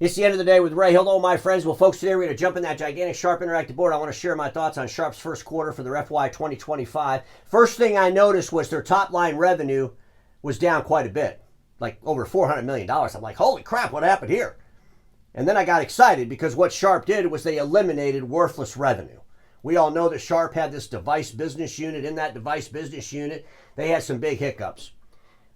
It's the end of the day with Ray. Hello, my friends. Well, folks, today we're going to jump in that gigantic Sharp interactive board. I want to share my thoughts on Sharp's first quarter for their FY 2025. First thing I noticed was their top line revenue was down quite a bit, like over $400 million. I'm like, holy crap, what happened here? And then I got excited because what Sharp did was they eliminated worthless revenue. We all know that Sharp had this device business unit. In that device business unit, they had some big hiccups.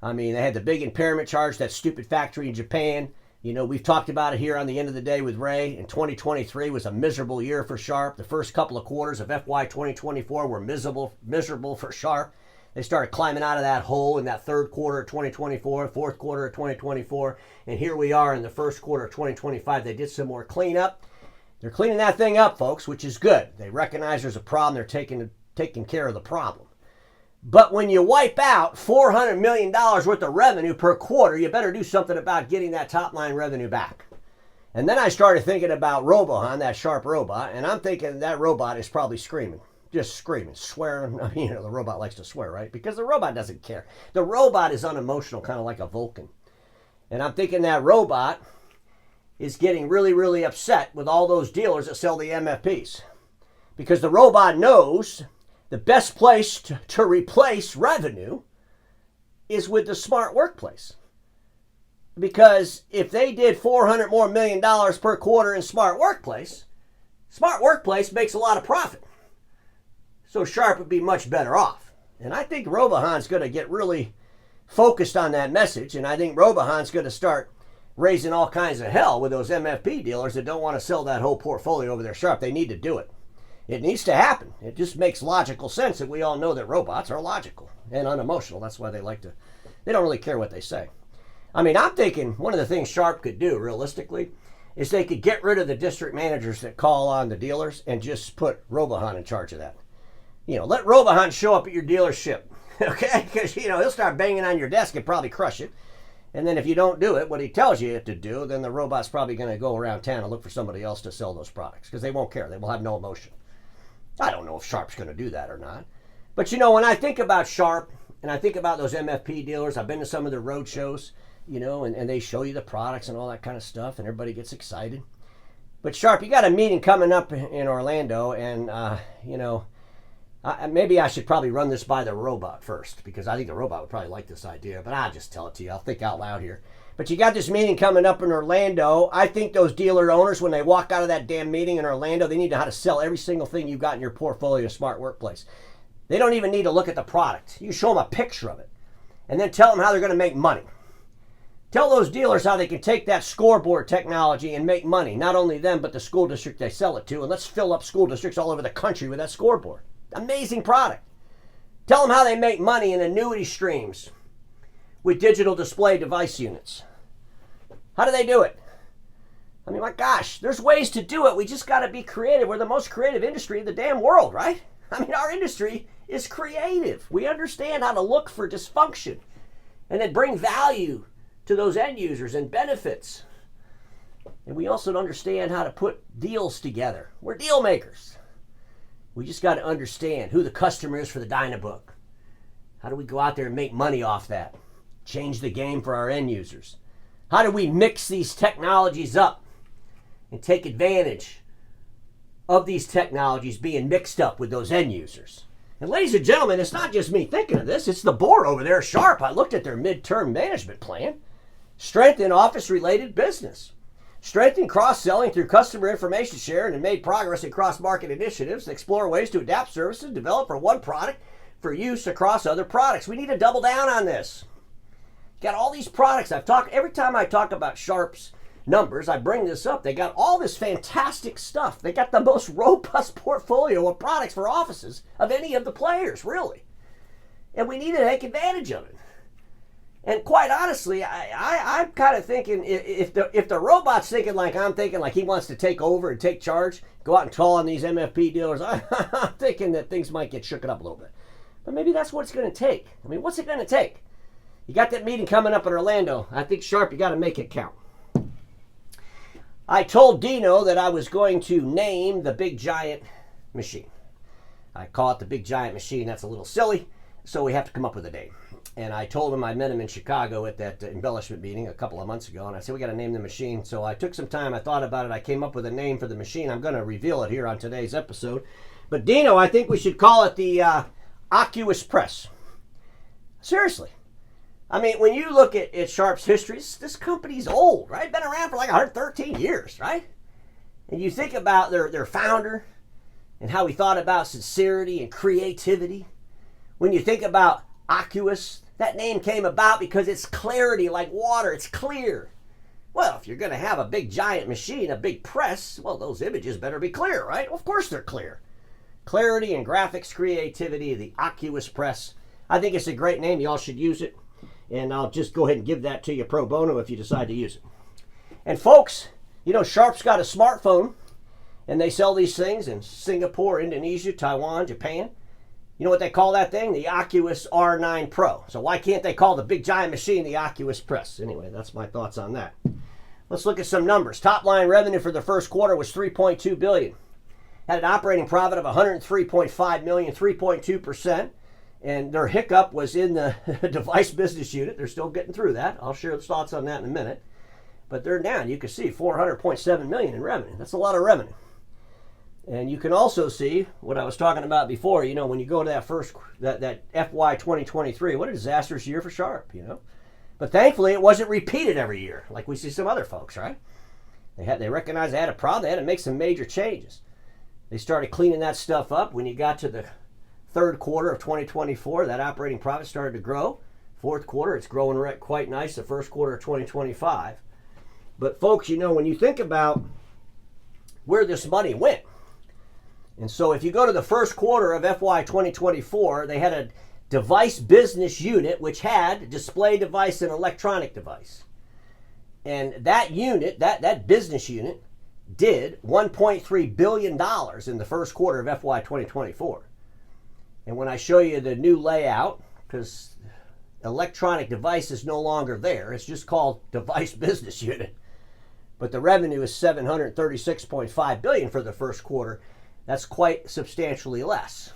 I mean, they had the big impairment charge, that stupid factory in Japan. You know, we've talked about it here on the end of the day with Ray. And 2023 was a miserable year for Sharp. The first couple of quarters of FY 2024 were miserable for Sharp. They started climbing out of that hole in that third quarter of 2024, fourth quarter of 2024. And here we are in the first quarter of 2025. They did some more cleanup. They're cleaning that thing up, folks, which is good. They recognize there's a problem. They're taking care of the problem. But when you wipe out $400 million worth of revenue per quarter, you better do something about getting that top line revenue back. And then I started thinking about Robohan, that Sharp robot, and I'm thinking that robot is probably screaming, just screaming, swearing. I mean, the robot likes to swear, right? Because the robot doesn't care. The robot is unemotional, kind of like a Vulcan. And I'm thinking that robot is getting really, really upset with all those dealers that sell the MFPs. Because the robot knows the best place to replace revenue is with the smart workplace. Because if they did $400 more million per quarter in smart workplace makes a lot of profit. So Sharp would be much better off. And I think Robohan's going to get really focused on that message. And I think Robohan's going to start raising all kinds of hell with those MFP dealers that don't want to sell that whole portfolio over there Sharp. They need to do it. It needs to happen. It just makes logical sense that we all know that robots are logical and unemotional. That's why they don't really care what they say. I mean, I'm thinking one of the things Sharp could do realistically is they could get rid of the district managers that call on the dealers and just put Robohan in charge of that. You know, let Robohan show up at your dealership, okay? Because, you know, he'll start banging on your desk and probably crush it. And then if you don't do it, what he tells you to do, then the robot's probably going to go around town and look for somebody else to sell those products because they won't care. They will have no emotion. I don't know if Sharp's going to do that or not. But, you know, when I think about Sharp and I think about those MFP dealers, I've been to some of their road shows, you know, and they show you the products and all that kind of stuff, and everybody gets excited. But, Sharp, you got a meeting coming up in Orlando, and, you know, maybe I should probably run this by the robot first, because I think the robot would probably like this idea, but I'll just tell it to you. I'll think out loud here. But you got this meeting coming up in Orlando. I think those dealer owners, when they walk out of that damn meeting in Orlando, they need to know how to sell every single thing you've got in your portfolio of Smart Workplace. They don't even need to look at the product. You show them a picture of it and then tell them how they're going to make money. Tell those dealers how they can take that scoreboard technology and make money. Not only them, but the school district they sell it to. And let's fill up school districts all over the country with that scoreboard. Amazing product. Tell them how they make money in annuity streams with digital display device units. How do they do it? I mean, my gosh, there's ways to do it. We just got to be creative. We're the most creative industry in the damn world, right? I mean, our industry is creative. We understand how to look for dysfunction and then bring value to those end users and benefits. And we also understand how to put deals together. We're deal makers. We just got to understand who the customer is for the Dynabook. How do we go out there and make money off that? Change the game for our end users. How do we mix these technologies up and take advantage of these technologies being mixed up with those end users? And ladies and gentlemen, it's not just me thinking of this. It's the board over there, Sharp. I looked at their midterm management plan. Strengthen office-related business. Strengthen cross-selling through customer information sharing and made progress in cross-market initiatives. Explore ways to adapt services developed for one product for use across other products. We need to double down on this. Got all these products. Every time I talk about Sharp's numbers, I bring this up. They got all this fantastic stuff. They got the most robust portfolio of products for offices of any of the players, really. And we need to take advantage of it. And quite honestly, I'm kind of thinking if the robot's thinking like I'm thinking, like he wants to take over and take charge, go out and call on these MFP dealers, I'm thinking that things might get shooken up a little bit. But maybe that's what it's going to take. I mean, what's it going to take? You got that meeting coming up in Orlando. I think, Sharp, you got to make it count. I told Dino that I was going to name the big giant machine. I call it the big giant machine. That's a little silly, so we have to come up with a name. And I told him I met him in Chicago at that embellishment meeting a couple of months ago. And I said, we got to name the machine. So I took some time. I thought about it. I came up with a name for the machine. I'm going to reveal it here on today's episode. But Dino, I think we should call it the Aqueous Press. Seriously. I mean, when you look at Sharp's history, this company's old, right? Been around for like 113 years, right? And you think about their founder and how he thought about sincerity and creativity. When you think about Aqueous, that name came about because it's clarity like water. It's clear. Well, if you're going to have a big giant machine, a big press, well, those images better be clear, right? Well, of course they're clear. Clarity and graphics creativity, the Aqueous Press. I think it's a great name. You all should use it. And I'll just go ahead and give that to you pro bono if you decide to use it. And folks, you know, Sharp's got a smartphone, and they sell these things in Singapore, Indonesia, Taiwan, Japan. You know what they call that thing? The Aqueous R9 Pro. So why can't they call the big giant machine the Aqueous Press? Anyway, that's my thoughts on that. Let's look at some numbers. Top line revenue for the first quarter was $3.2 billion. Had an operating profit of $103.5 million, 3.2%. And their hiccup was in the device business unit. They're still getting through that. I'll share thoughts on that in a minute. But they're down. You can see $400.7 million in revenue. That's a lot of revenue. And you can also see what I was talking about before. You know, when you go to that FY 2023, what a disastrous year for Sharp, you know. But thankfully, it wasn't repeated every year like we see some other folks, right? They recognized they had a problem. They had to make some major changes. They started cleaning that stuff up. When you got to the third quarter of 2024, that operating profit started to grow. Fourth quarter, it's growing quite nice. The first quarter of 2025. But folks, you know, when you think about where this money went, and so if you go to the first quarter of FY 2024, they had a device business unit which had display device and electronic device. And that unit, that business unit, did $1.3 billion in the first quarter of FY 2024. And when I show you the new layout, because electronic device is no longer there, it's just called device business unit. But the revenue is $736.5 billion for the first quarter. That's quite substantially less.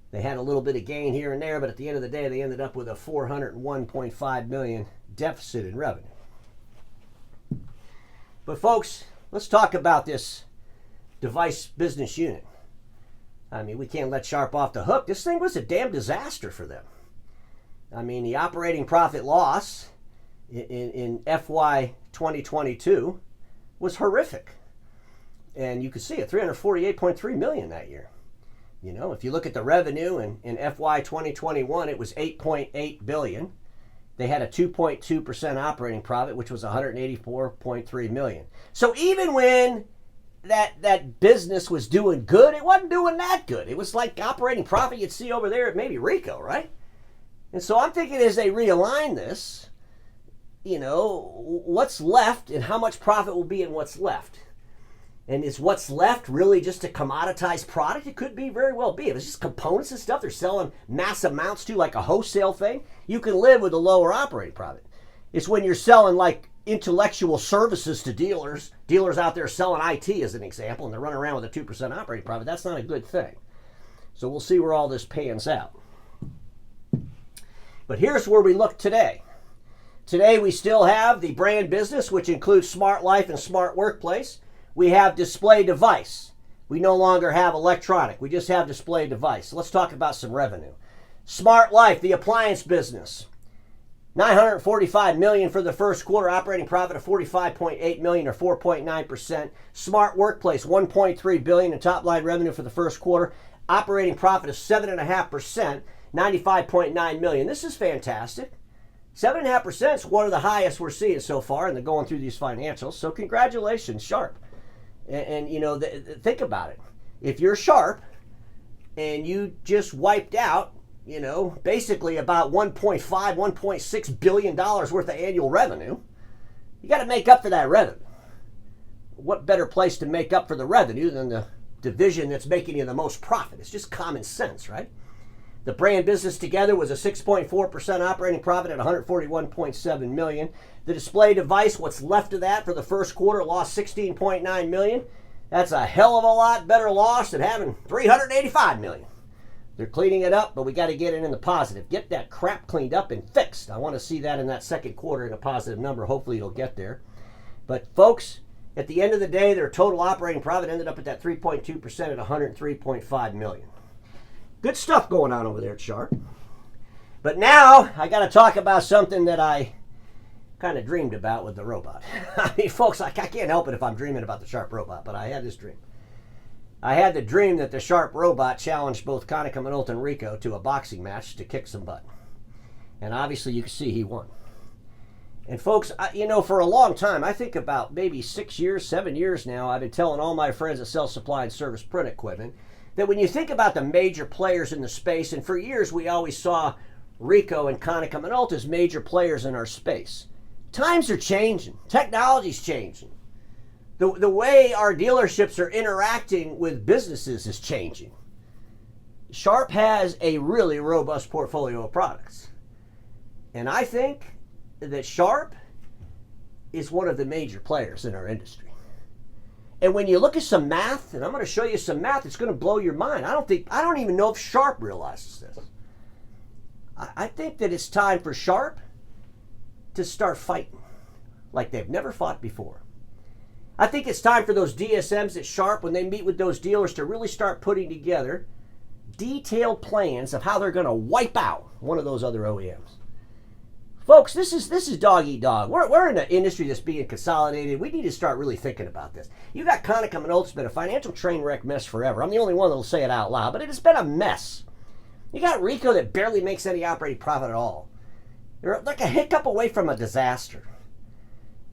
They had a little bit of gain here and there, but at the end of the day, they ended up with a $401.5 million deficit in revenue. But folks, let's talk about this device business unit. I mean, we can't let Sharp off the hook. This thing was a damn disaster for them. I mean, the operating profit loss in FY 2022 was horrific. And you can see it, $348.3 million that year. You know, if you look at the revenue in FY 2021, it was $8.8 billion. They had a 2.2% operating profit, which was $184.3 million. So even when that business was doing good, it wasn't doing that good. It was like operating profit you'd see over there at maybe Ricoh, right? And so I'm thinking as they realign this, you know, what's left and how much profit will be in what's left. And is what's left really just a commoditized product? It could be, very well be. If it's just components and stuff they're selling mass amounts to, like a wholesale thing, you can live with a lower operating profit. It's when you're selling like intellectual services to dealers out there selling IT as an example, and they're running around with a 2% operating profit. That's not a good thing. So we'll see where all this pans out. But here's where we look today. Today we still have the brand business, which includes Smart Life and Smart Workplace. We have display device. We no longer have electronic. We just have display device. So let's talk about some revenue. Smart Life, the appliance business. $945 million for the first quarter, operating profit of $45.8 million or 4.9%. Smart Workplace, $1.3 billion in top line revenue for the first quarter, operating profit of 7.5%, $95.9 million. This is fantastic. 7.5% is one of the highest we're seeing so far, and they're going through these financials. So congratulations, Sharp. And you know, think about it. If you're Sharp and you just wiped out, you know, basically about $1.6 billion worth of annual revenue, you got to make up for that revenue. What better place to make up for the revenue than the division that's making you the most profit? It's just common sense, right? The brand business together was a 6.4% operating profit at $141.7 million. The display device, what's left of that for the first quarter, lost $16.9 million. That's a hell of a lot better loss than having $385 million. They're cleaning it up, but we got to get it in the positive. Get that crap cleaned up and fixed. I want to see that in that second quarter in a positive number. Hopefully it'll get there. But folks, at the end of the day, their total operating profit ended up at that 3.2% at $103.5 million. Good stuff going on over there at Sharp. But now I got to talk about something that I kind of dreamed about with the robot. I mean, folks, I can't help it if I'm dreaming about the Sharp robot, but I had this dream. I had the dream that the Sharp robot challenged both Konica Minolta and Rico to a boxing match to kick some butt. And obviously you can see he won. And folks, for a long time, I think about maybe 6 years, 7 years now, I've been telling all my friends that sell supply and service print equipment that when you think about the major players in the space, and for years we always saw Rico and Konica Minolta as major players in our space. Times are changing. Technology's changing. The way our dealerships are interacting with businesses is changing. Sharp has a really robust portfolio of products. And I think that Sharp is one of the major players in our industry. And when you look at some math, and I'm going to show you some math, it's going to blow your mind. I don't even know if Sharp realizes this. I think that it's time for Sharp to start fighting like they've never fought before. I think it's time for those DSMs at Sharp, when they meet with those dealers, to really start putting together detailed plans of how they're going to wipe out one of those other OEMs. Folks, this is dog eat dog. We're in an industry that's being consolidated. We need to start really thinking about this. You got Konica Minolta's been a financial train wreck mess forever. I'm the only one that'll say it out loud, but it has been a mess. You got Rico that barely makes any operating profit at all. They're like a hiccup away from a disaster.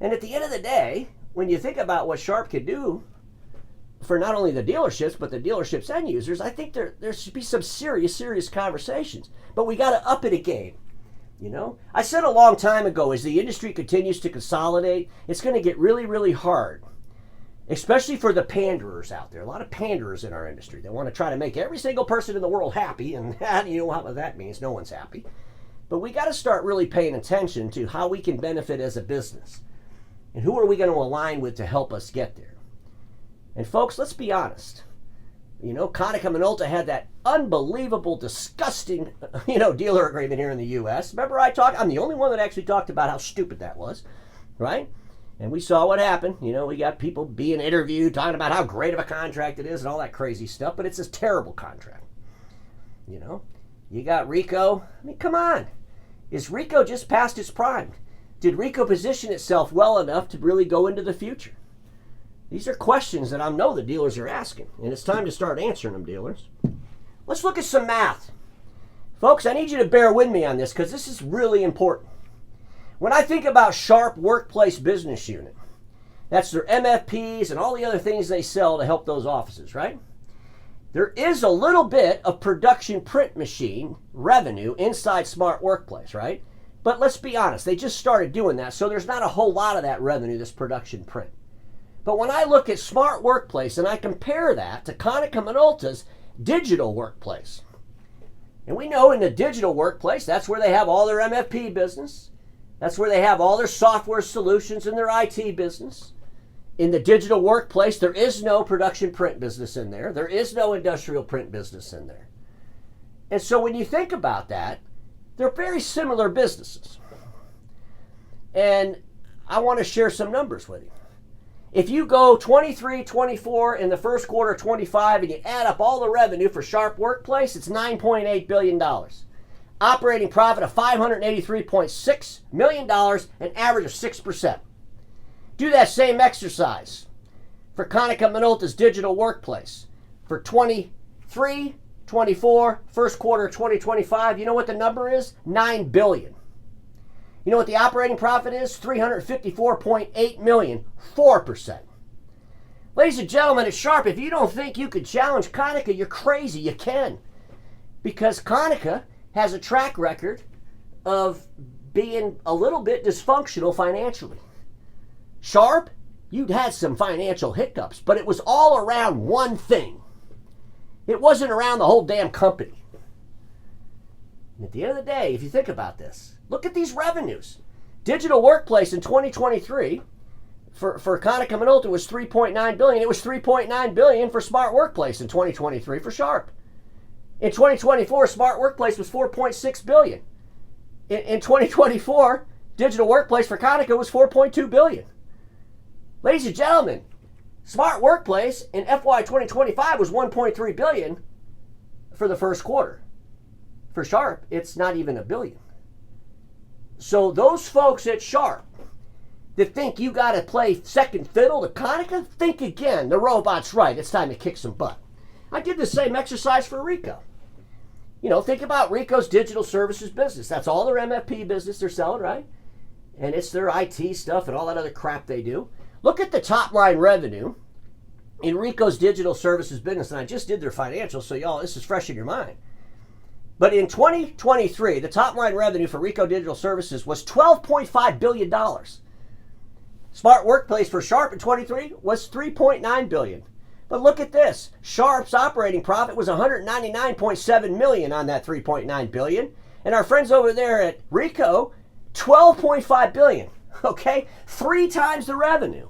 And at the end of the day, when you think about what Sharp could do for not only the dealerships, but the dealerships end users, I think there should be some serious conversations. But we got to up it again. I said a long time ago, as the industry continues to consolidate, it's going to get really hard, especially for the panderers out there. A lot of panderers in our industry. They want to try to make every single person in the world happy, and you know what that means. No one's happy. But we got to start really paying attention to how we can benefit as a business. And who are we going to align with to help us get there? And folks, let's be honest. Konica Minolta had that unbelievable, disgusting, dealer agreement here in the U.S. Remember I'm the only one that actually talked about how stupid that was, right? And we saw what happened. We got people being interviewed, talking about how great of a contract it is and all that crazy stuff, but it's a terrible contract. You got Rico. I mean, come on. Is Rico just past its prime? Did Rico position itself well enough to really go into the future? These are questions that I know the dealers are asking, and it's time to start answering them, dealers. Let's look at some math. Folks, I need you to bear with me on this because this is really important. When I think about Sharp Workplace Business Unit, that's their MFPs and all the other things they sell to help those offices, right? There is a little bit of production print machine revenue inside Smart Workplace, right? But let's be honest, they just started doing that, so there's not a whole lot of that revenue that's production print. But when I look at Smart Workplace and I compare that to Konica Minolta's digital workplace, and we know in the digital workplace, that's where they have all their MFP business. That's where they have all their software solutions and their IT business. In the digital workplace, there is no production print business in there. There is no industrial print business in there. And so when you think about that, they're very similar businesses. And I want to share some numbers with you. If you go 23, 24 in the first quarter of 25 and you add up all the revenue for Sharp Workplace, it's $9.8 billion. Operating profit of $583.6 million, an average of 6%. Do that same exercise for Konica Minolta's digital workplace. For 23, 24, first quarter of 2025, you know what the number is? $9 billion. You know what the operating profit is? $354.8 million, 4%. Ladies and gentlemen, at Sharp, if you don't think you could challenge Konica, you're crazy. You can. Because Konica has a track record of being a little bit dysfunctional financially. Sharp, you'd had some financial hiccups, but it was all around one thing. It wasn't around the whole damn company. And at the end of the day, if you think about this, look at these revenues. Digital workplace in 2023 for Konica Minolta was $3.9 billion. It was $3.9 billion for Smart Workplace in 2023 for Sharp. In 2024, Smart Workplace was $4.6 billion. In 2024, Digital Workplace for Konica was $4.2 billion. Ladies and gentlemen, Smart Workplace in FY 2025 was $1.3 billion for the first quarter. For Sharp, it's not even $1 billion. So those folks at Sharp that think you got to play second fiddle to Konica, think again. The robot's right. It's time to kick some butt. I did the same exercise for Ricoh. You know, think about Ricoh's digital services business. That's all their MFP business they're selling, right? And it's their IT stuff and all that other crap they do. Look at the top line revenue in Ricoh's digital services business. And I just did their financials, so y'all, this is fresh in your mind. But in 2023, the top line revenue for Ricoh Digital Services was $12.5 billion. Smart Workplace for Sharp in 23 was $3.9 billion. But look at this. Sharp's operating profit was $199.7 million on that $3.9 billion. And our friends over there at Ricoh, $12.5 billion. Okay? 3 times the revenue.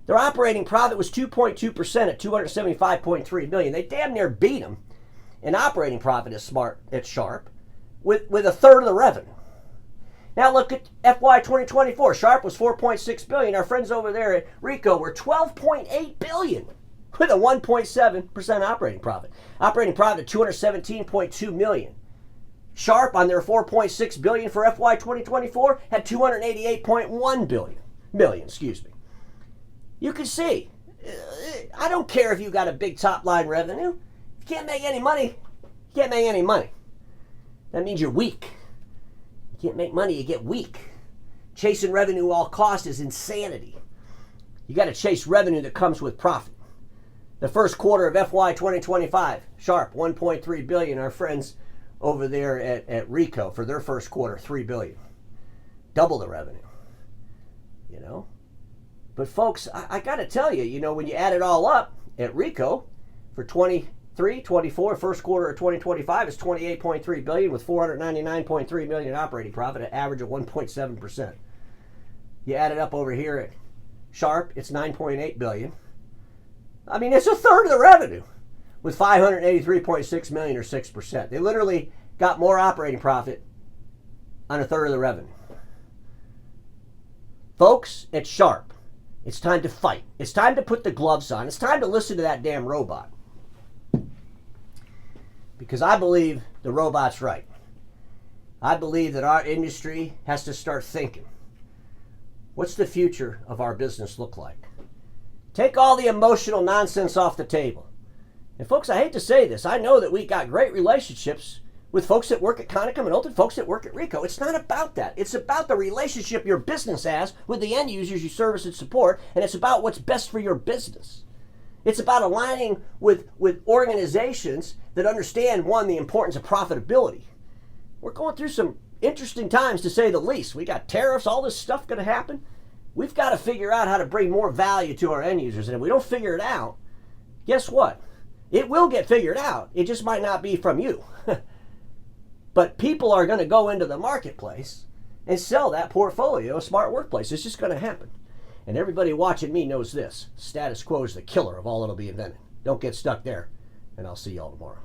Their operating profit was 2.2% at $275.3 million. They damn near beat them in operating profit at Sharp with a third of the revenue. Now look at FY 2024. Sharp was $4.6 billion. Our friends over there at Ricoh were $12.8 billion with a 1.7% operating profit. Operating profit at $217.2 million. Sharp on their $4.6 billion for FY 2024 had $288.1 million. You can see, I don't care if you got a big top line revenue. If you can't make any money, you can't make any money. That means you're weak. You can't make money, you get weak. Chasing revenue at all costs is insanity. You got to chase revenue that comes with profit. The first quarter of FY 2025, Sharp, $1.3 billion. Our friends over there at Ricoh for their first quarter, $3 billion. Double the revenue. You know? But folks, I got to tell you, you know, when you add it all up at Ricoh for 23, 24, first quarter of 2025 is $28.3 billion with $499.3 million in operating profit, an average of 1.7%. You add it up over here at Sharp, it's $9.8 billion. I mean, it's a third of the revenue with $583.6 million or 6%. They literally got more operating profit on a third of the revenue. Folks, at Sharp, it's time to fight. It's time to put the gloves on. It's time to listen to that damn robot. Because I believe the robot's right. I believe that our industry has to start thinking. What's the future of our business look like? Take all the emotional nonsense off the table. And folks, I hate to say this. I know that we got great relationships with folks that work at Konica Minolta and folks that work at Ricoh. It's not about that. It's about the relationship your business has with the end users you service and support, and it's about what's best for your business. It's about aligning with organizations that understand, one, the importance of profitability. We're going through some interesting times, to say the least. We got tariffs, all this stuff going to happen. We've got to figure out how to bring more value to our end users. And if we don't figure it out, guess what? It will get figured out. It just might not be from you. But people are going to go into the marketplace and sell that portfolio of Smart Workplace. It's just going to happen. And everybody watching me knows this. Status quo is the killer of all that'll be invented. Don't get stuck there. And I'll see y'all tomorrow.